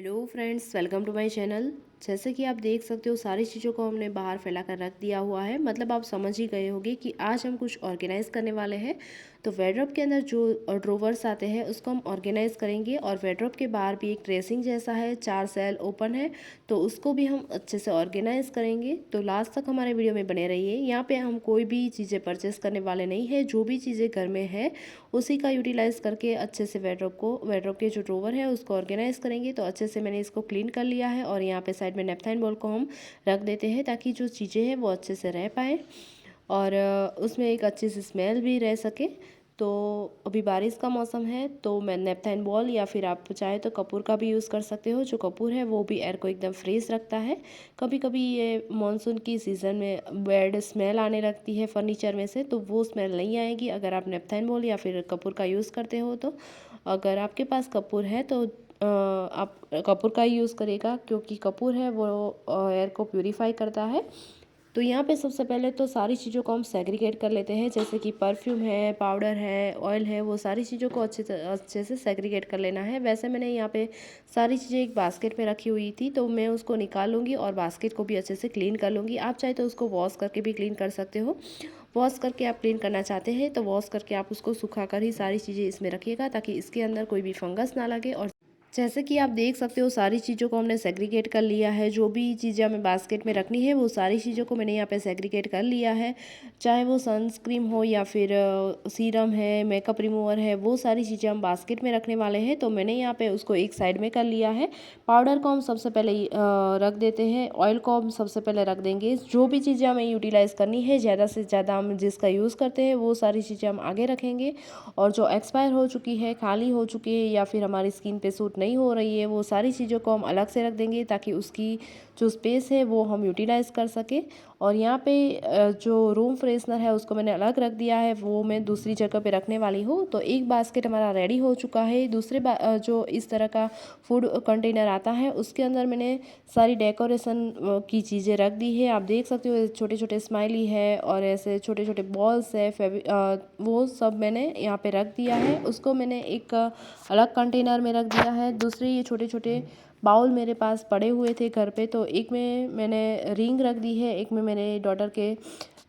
Hello friends, welcome to my channel. जैसे कि आप देख सकते हो सारी चीज़ों को हमने बाहर फैला कर रख दिया हुआ है। मतलब आप समझ ही गए होंगे कि आज हम कुछ ऑर्गेनाइज करने वाले हैं। तो वेडरोब के अंदर जो ड्रोवर्स आते हैं उसको हम ऑर्गेनाइज करेंगे, और वेडरोब के बाहर भी एक ड्रेसिंग जैसा है, 4 सेल ओपन है, तो उसको भी हम अच्छे से ऑर्गेनाइज करेंगे। तो लास्ट तक हमारे वीडियो में बने रहिए। यहाँ पे हम कोई भी चीज़ें परचेस करने वाले नहीं है, जो भी चीज़ें घर में है उसी का यूटिलाइज करके अच्छे से वेडरोब के जो ड्रोवर है उसको ऑर्गेनाइज करेंगे। तो अच्छे से मैंने इसको क्लीन कर लिया है, और यहाँ पे साइड में नेपथाइन बॉल को हम रख देते हैं ताकि जो चीज़ें हैं वो अच्छे से रह पाए, और उसमें एक अच्छी सी स्मेल भी रह सके। तो अभी बारिश का मौसम है, तो मैं नेपथाइन बॉल या फिर आप चाहे तो कपूर का भी यूज़ कर सकते हो। जो कपूर है वो भी एयर को एकदम फ्रेश रखता है। कभी कभी ये मानसून की सीज़न में बैड स्मेल आने लगती है फर्नीचर में से, तो वो स्मेल नहीं आएगी अगर आप नेपथाइन बॉल या फिर कपूर का यूज़ करते हो। तो अगर आपके पास कपूर है तो आप कपूर का ही यूज़ करेगा, क्योंकि कपूर है वो एयर को प्यूरीफाई करता है। तो यहाँ पे सबसे पहले तो सारी चीज़ों को हम सेग्रीगेट कर लेते हैं, जैसे कि परफ्यूम है, पाउडर है, ऑयल है, वो सारी चीज़ों को अच्छे से सेग्रीगेट कर लेना है। वैसे मैंने यहाँ पे सारी चीज़ें एक बास्केट में रखी हुई थी, तो मैं उसको निकाल लूँगी और बास्केट को भी अच्छे से क्लीन कर लूँगी। आप चाहे तो उसको वॉश करके भी क्लीन कर सकते हो। वॉश करके आप क्लीन करना चाहते हैं तो वॉश करके आप उसको सुखा कर ही सारी चीज़ें इसमें रखिएगा, ताकि इसके अंदर कोई भी फंगस ना लगे। और जैसे कि आप देख सकते हो सारी चीज़ों को हमने सेग्रीगेट कर लिया है। जो भी चीज़ें हमें बास्केट में रखनी है वो सारी चीज़ों को मैंने यहाँ पे सेग्रीगेट कर लिया है। चाहे वो सनस्क्रीन हो या फिर सीरम है, मेकअप रिमूवर है, वो सारी चीज़ें हम बास्केट में रखने वाले हैं। तो मैंने यहाँ पे उसको एक साइड में कर लिया है। पाउडर को हम सबसे पहले रख देते हैं, ऑयल को हम सबसे पहले रख देंगे। जो भी चीज़ें हमें यूटिलाइज़ करनी है, ज़्यादा से ज़्यादा हम जिसका यूज़ करते हैं वो सारी चीज़ें हम आगे रखेंगे। और जो एक्सपायर हो चुकी है, खाली हो चुकी है या फिर हमारी स्किन पे सूट नहीं हो रही है, वो सारी चीज़ों को हम अलग से रख देंगे, ताकि उसकी जो स्पेस है वो हम यूटिलाइज़ कर सकें। और यहाँ पे जो रूम फ्रेशनर है उसको मैंने अलग रख दिया है, वो मैं दूसरी जगह पे रखने वाली हूँ। तो एक बास्केट हमारा रेडी हो चुका है। जो इस तरह का फूड कंटेनर आता है उसके अंदर मैंने सारी डेकोरेशन की चीज़ें रख दी है। आप देख सकते हो छोटे छोटे स्माइली है और ऐसे छोटे छोटे बॉल्स है, वो सब मैंने यहाँ पे रख दिया है। उसको मैंने एक अलग कंटेनर में रख दिया है। दूसरे ये छोटे छोटे बाउल मेरे पास पड़े हुए थे घर पे, तो एक में मैंने रिंग रख दी है, एक में मैंने डॉटर के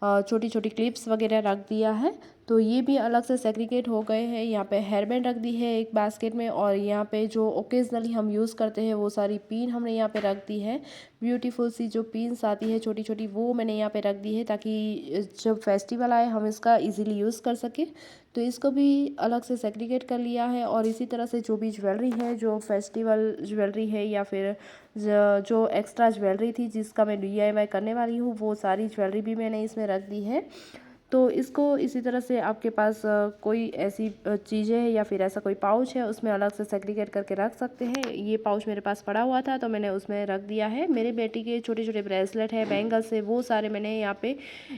छोटी छोटी क्लिप्स वगैरह रख दिया है। तो ये भी अलग से सेग्रीगेट हो गए हैं। यहाँ पे हेयर बैंड रख दी है एक बास्केट में, और यहाँ पे जो ओकेजनली हम यूज़ करते हैं वो सारी पिन हमने यहाँ पे रख दी है। ब्यूटीफुल सी जो पिन्स आती है छोटी छोटी, वो मैंने यहाँ पे रख दी है, ताकि जब फेस्टिवल आए हम इसका इजीली यूज़ कर सकें। तो इसको भी अलग से सेग्रीगेट कर लिया है। और इसी तरह से जो भी ज्वेलरी है, जो फेस्टिवल ज्वेलरी है या फिर जो एक्स्ट्रा ज्वेलरी थी जिसका मैं DIY करने वाली हूँ, वो सारी ज्वेलरी भी मैंने इसमें रख दी है। तो इसको इसी तरह से आपके पास कोई ऐसी चीज़ें है या फिर ऐसा कोई पाउच है, उसमें अलग से सेग्रीगेट करके रख सकते हैं। ये पाउच मेरे पास पड़ा हुआ था तो मैंने उसमें रख दिया है। मेरे बेटी के छोटे छोटे ब्रेसलेट है, बैंगल्स है, वो सारे मैंने यहाँ पे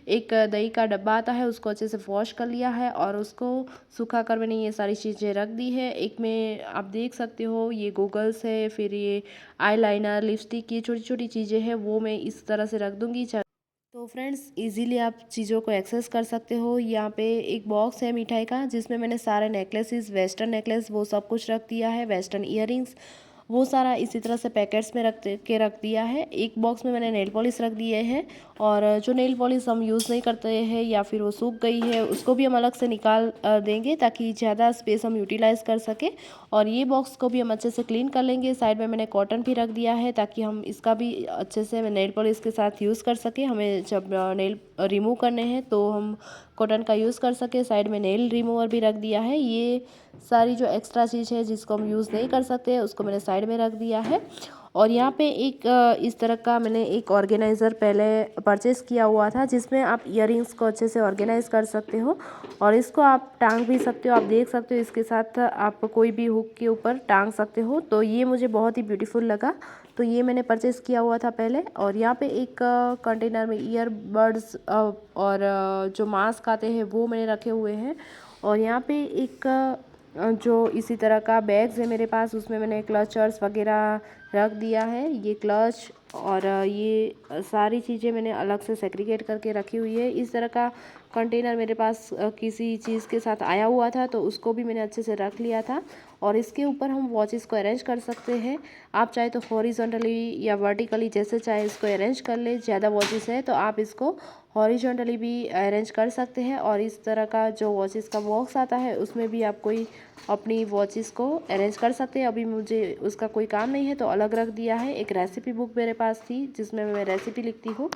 एक दही का डब्बा आता है उसको अच्छे से वॉश कर लिया है, और उसको सुखा कर मैंने ये सारी चीज़ें रख दी है। एक में आप देख सकते हो ये गूगल्स है, फिर ये आई लाइनर, लिपस्टिक, ये छोटी छोटी चीज़ें हैं वो मैं इस तरह से रख दूँगी। तो फ्रेंड्स इजीली आप चीज़ों को एक्सेस कर सकते हो। यहाँ पे एक बॉक्स है मिठाई का, जिसमें मैंने सारे नेकलेसेस, वेस्टर्न नेकलेस वो सब कुछ रख दिया है, वेस्टर्न ईयरिंग्स वो सारा इसी तरह से पैकेट्स में रख दिया है। एक बॉक्स में मैंने नेल पॉलिश रख दिए हैं, और जो नेल पॉलिश हम यूज़ नहीं करते हैं या फिर वो सूख गई है उसको भी हम अलग से निकाल देंगे, ताकि ज़्यादा स्पेस हम यूटिलाइज़ कर सकें। और ये बॉक्स को भी हम अच्छे से क्लीन कर लेंगे। साइड में मैंने कॉटन भी रख दिया है, ताकि हम इसका भी अच्छे से नेल पॉलिश के साथ यूज़ कर सकें। हमें जब नेल रिमूव करने हैं तो हम कॉटन का यूज़ कर सके। साइड में नेल रिमूवर भी रख दिया है। ये सारी जो एक्स्ट्रा चीज़ है जिसको हम यूज़ नहीं कर सकते उसको मैंने साइड में रख दिया है। और यहाँ पे एक इस तरह का मैंने एक ऑर्गेनाइज़र पहले परचेज़ किया हुआ था, जिसमें आप इयररिंग्स को अच्छे से ऑर्गेनाइज़ कर सकते हो, और इसको आप टांग भी सकते हो। आप देख सकते हो इसके साथ आप कोई भी हुक के ऊपर टांग सकते हो। तो ये मुझे बहुत ही ब्यूटीफुल लगा, तो ये मैंने परचेज़ किया हुआ था पहले। और यहाँ पे एक कंटेनर में ईयरबड्स और जो मास्क आते हैं वो मैंने रखे हुए हैं। और यहाँ पे एक जो इसी तरह का बैग्स है मेरे पास, उसमें मैंने क्लचर्स वगैरह रख दिया है। ये क्लच और ये सारी चीज़ें मैंने अलग से सेग्रीगेट करके रखी हुई है। इस तरह का कंटेनर मेरे पास किसी चीज़ के साथ आया हुआ था, तो उसको भी मैंने अच्छे से रख लिया था। और इसके ऊपर हम वॉचेस को अरेंज कर सकते हैं। आप चाहे तो हॉरिजॉन्टली या वर्टिकली जैसे चाहे इसको अरेंज कर ले। ज़्यादा वॉचेस है तो आप इसको हॉरिजॉन्टली भी अरेंज कर सकते हैं। और इस तरह का जो वॉचेस का बॉक्स आता है उसमें भी आप कोई अपनी वॉचेस को अरेंज कर सकते हैं। अभी मुझे उसका कोई काम नहीं है तो अलग रख दिया है। एक रेसिपी बुक मेरे पास थी जिसमें मैं रेसिपी लिखती हूँ।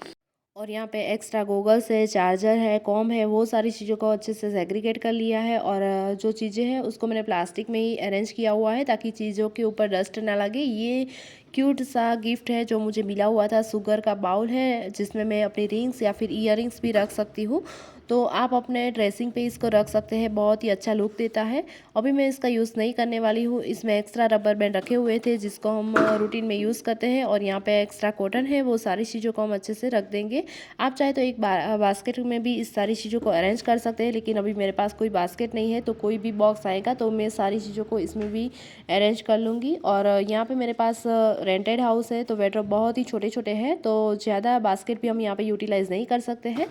और यहाँ पे एक्स्ट्रा गॉगल्स है, चार्जर है, कॉम है, वो सारी चीज़ों को अच्छे से सेग्रीगेट कर लिया है। और जो चीज़ें हैं उसको मैंने प्लास्टिक में ही अरेंज किया हुआ है ताकि चीज़ों के ऊपर डस्ट ना लगे। ये क्यूट सा गिफ्ट है जो मुझे मिला हुआ था। शुगर का बाउल है जिसमें मैं अपनी रिंग्स या फिर ईयरिंग्स भी रख सकती हूँ। तो आप अपने ड्रेसिंग पे इसको रख सकते हैं, बहुत ही अच्छा लुक देता है। अभी मैं इसका यूज़ नहीं करने वाली हूँ। इसमें एक्स्ट्रा रबर बैंड रखे हुए थे जिसको हम रूटीन में यूज़ करते हैं। और यहाँ पे एक्स्ट्रा कॉटन है, वो सारी चीज़ों को हम अच्छे से रख देंगे। आप चाहे तो एक बास्केट में भी इस सारी चीज़ों को अरेंज कर सकते हैं, लेकिन अभी मेरे पास कोई बास्केट नहीं है। तो कोई भी बॉक्स आएगा तो मैं सारी चीज़ों को इसमें भी अरेंज कर लूँगी। और यहाँ पे मेरे पास रेंटेड हाउस है तो वेडरोब बहुत ही छोटे छोटे हैं, तो ज़्यादा बास्केट भी हम यहाँ पे यूटिलाइज़ नहीं कर सकते हैं।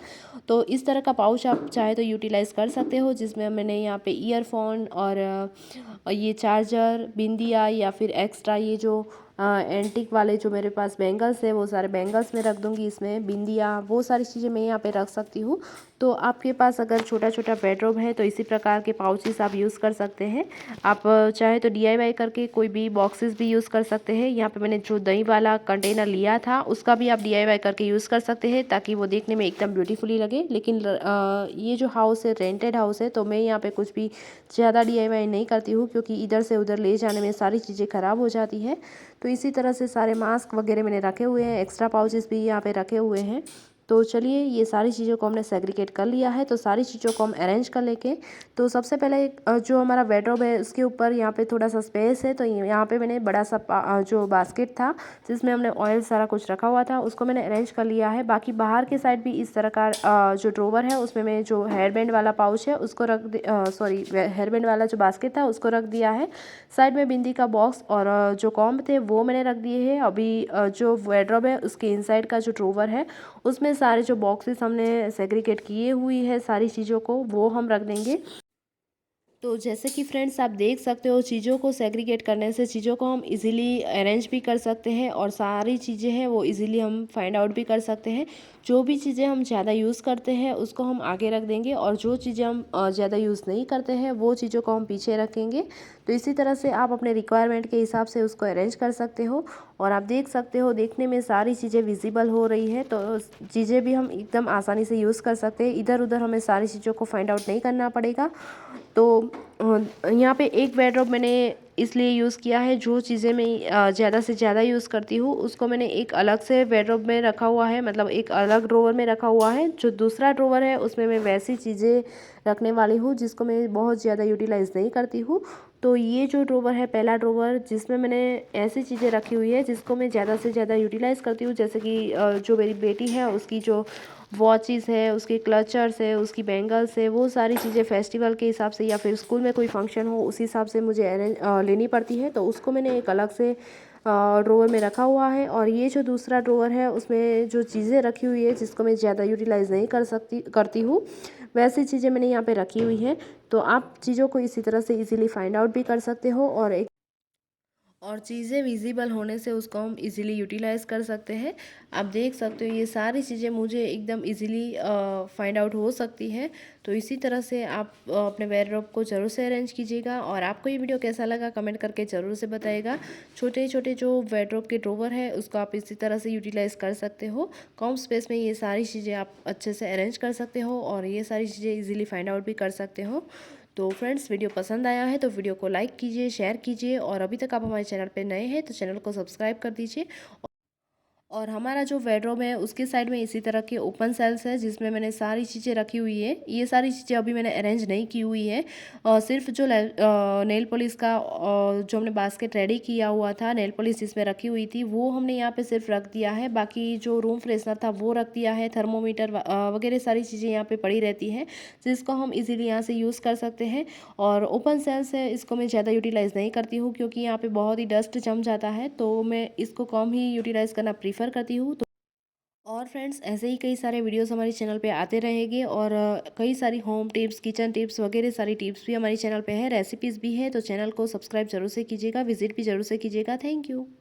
तो इस तरह का पाउच आप चाहे तो यूटिलाइज़ कर सकते हो, जिसमें मैंने यहाँ पे ईयरफोन और ये चार्जर, बिंदिया या फिर एक्स्ट्रा ये जो एंटिक वाले जो मेरे पास बैंगल्स है वो सारे बैंगल्स में रख दूँगी। इसमें बिंदिया, वो सारी चीज़ें मैं यहाँ पे रख सकती हूँ। तो आपके पास अगर छोटा छोटा बेडरूम है तो इसी प्रकार के पाउचेस आप यूज़ कर सकते हैं। आप चाहे तो DIY करके कोई भी बॉक्सेस भी यूज़ कर सकते हैं। यहाँ पे मैंने जो दही वाला कंटेनर लिया था उसका भी आप DIY करके यूज़ कर सकते हैं ताकि वो देखने में एकदम ब्यूटीफुली लगे। लेकिन ये जो हाउस है रेंटेड हाउस है तो मैं यहाँ पे कुछ भी ज़्यादा DIY नहीं करती हूँ, क्योंकि इधर से उधर ले जाने में सारी चीज़ें ख़राब हो जाती है। तो इसी तरह से सारे मास्क वगैरह मैंने रखे हुए हैं, एक्स्ट्रा पाउचेस भी यहाँ पे रखे हुए हैं। तो चलिए ये सारी चीज़ों को हमने सेग्रीगेट कर लिया है। तो सारी चीज़ों को हम अरेंज कर लेके, तो सबसे पहले जो हमारा बेडरूम है उसके ऊपर यहाँ पे थोड़ा सा स्पेस है, तो यहाँ पे मैंने बड़ा सा जो बास्केट था जिसमें हमने ऑयल सारा कुछ रखा हुआ था उसको मैंने अरेंज कर लिया है। बाकी बाहर के साइड भी इस तरह का जो ड्रोवर है उसमें मैं जो हेयर बैंड वाला पाउच है उसको सॉरी हेयर बैंड वाला जो बास्केट था उसको रख दिया है। साइड में बिंदी का बॉक्स और जो कॉम्ब थे वो मैंने रख दिए हैं। अभी जो वार्डरोब है उसके इनसाइड का जो ड्रोवर है उसमें सारे जो बॉक्सेस हमने सेग्रीगेट किए हुई है सारी चीज़ों को वो हम रख देंगे। तो जैसे कि फ्रेंड्स आप देख सकते हो चीज़ों को सेग्रीगेट करने से चीज़ों को हम इजीली अरेंज भी कर सकते हैं और सारी चीज़ें हैं वो इजीली हम फाइंड आउट भी कर सकते हैं। जो भी चीज़ें हम ज़्यादा यूज़ करते हैं उसको हम आगे रख देंगे और जो चीज़ें हम ज़्यादा यूज़ नहीं करते हैं वो चीज़ों को हम पीछे रखेंगे। तो इसी तरह से आप अपने रिक्वायरमेंट के हिसाब से उसको अरेंज कर सकते हो। और आप देख सकते हो देखने में सारी चीज़ें विजिबल हो रही है, तो चीज़ें भी हम एकदम आसानी से यूज़ कर सकते हैं। इधर उधर हमें सारी चीज़ों को फाइंड आउट नहीं करना पड़ेगा। तो यहाँ पे एक बेडरूम मैंने इसलिए यूज़ किया है, जो चीज़ें मैं ज़्यादा से ज़्यादा यूज़ करती हूँ उसको मैंने एक अलग से बेडरूम में रखा हुआ है, मतलब एक अलग ड्रोवर में रखा हुआ है। जो दूसरा ड्रोवर है उसमें मैं वैसी चीज़ें रखने वाली हूँ जिसको मैं बहुत ज़्यादा यूटिलाइज़ नहीं करती हूँ। तो ये जो ड्रोवर है पहला ड्रोवर, जिसमें मैंने ऐसी चीज़ें रखी हुई है जिसको मैं ज़्यादा से ज़्यादा यूटिलाइज़ करती हूँ, जैसे कि जो मेरी बेटी है उसकी जो वॉचेस है, उसके क्लचर्स है, उसकी बैंगल्स है, वो सारी चीज़ें फेस्टिवल के हिसाब से या फिर स्कूल में कोई फंक्शन हो उस हिसाब से मुझे लेनी पड़ती है। तो उसको मैंने एक अलग से ड्रोवर में रखा हुआ है। और ये जो दूसरा ड्रोवर है उसमें जो चीज़ें रखी हुई है जिसको मैं ज़्यादा यूटिलाइज़ नहीं करती हूँ वैसी चीज़ें मैंने यहाँ पे रखी हुई है। तो आप चीज़ों को इसी तरह से इजीली फाइंड आउट भी कर सकते हो और चीज़ें विजिबल होने से उसको हम इजीली यूटिलाइज़ कर सकते हैं। आप देख सकते हो ये सारी चीज़ें मुझे एकदम इजीली फाइंड आउट हो सकती है। तो इसी तरह से आप अपने वेयरड्रॉप को ज़रूर से अरेंज कीजिएगा। और आपको ये वीडियो कैसा लगा कमेंट करके ज़रूर से बताइएगा। छोटे छोटे जो वेयरड्रॉप के ड्रोवर है उसको आप इसी तरह से यूटिलाइज़ कर सकते हो। कम स्पेस में ये सारी चीज़ें आप अच्छे से अरेंज कर सकते हो और ये सारी चीज़ें ईजिली फाइंड आउट भी कर सकते हो। तो फ्रेंड्स वीडियो पसंद आया है तो वीडियो को लाइक कीजिए, शेयर कीजिए और अभी तक आप हमारे चैनल पे नए हैं तो चैनल को सब्सक्राइब कर दीजिए। और हमारा जो बेडरूम है उसके साइड में इसी तरह के ओपन सेल्स है जिसमें मैंने सारी चीज़ें रखी हुई है। ये सारी चीज़ें अभी मैंने अरेंज नहीं की हुई है और सिर्फ जो नेल पॉलिश का जो हमने बास्केट रेडी किया हुआ था, नेल पॉलिश जिसमें रखी हुई थी वो हमने यहाँ पे सिर्फ रख दिया है। बाकी जो रूम फ्रेशनर था वो रख दिया है, थर्मोमीटर वगैरह सारी चीज़ें यहाँ पे पड़ी रहती हैं जिसको हम इजीली यहाँ से यूज़ कर सकते हैं। और ओपन सेल्स है इसको मैं ज़्यादा यूटिलाइज़ नहीं करती हूँ क्योंकि यहाँ पे बहुत ही डस्ट जम जाता है, तो मैं इसको कम ही यूटिलाइज़ करना प्रीफर प्रेफर करती हूँ। तो और फ्रेंड्स ऐसे ही कई सारे वीडियोस हमारे चैनल पे आते रहेंगे और कई सारी होम टिप्स, किचन टिप्स वगैरह सारी टिप्स भी हमारे चैनल पे है, रेसिपीज़ भी है। तो चैनल को सब्सक्राइब जरूर से कीजिएगा, विजिट भी जरूर से कीजिएगा। Thank you.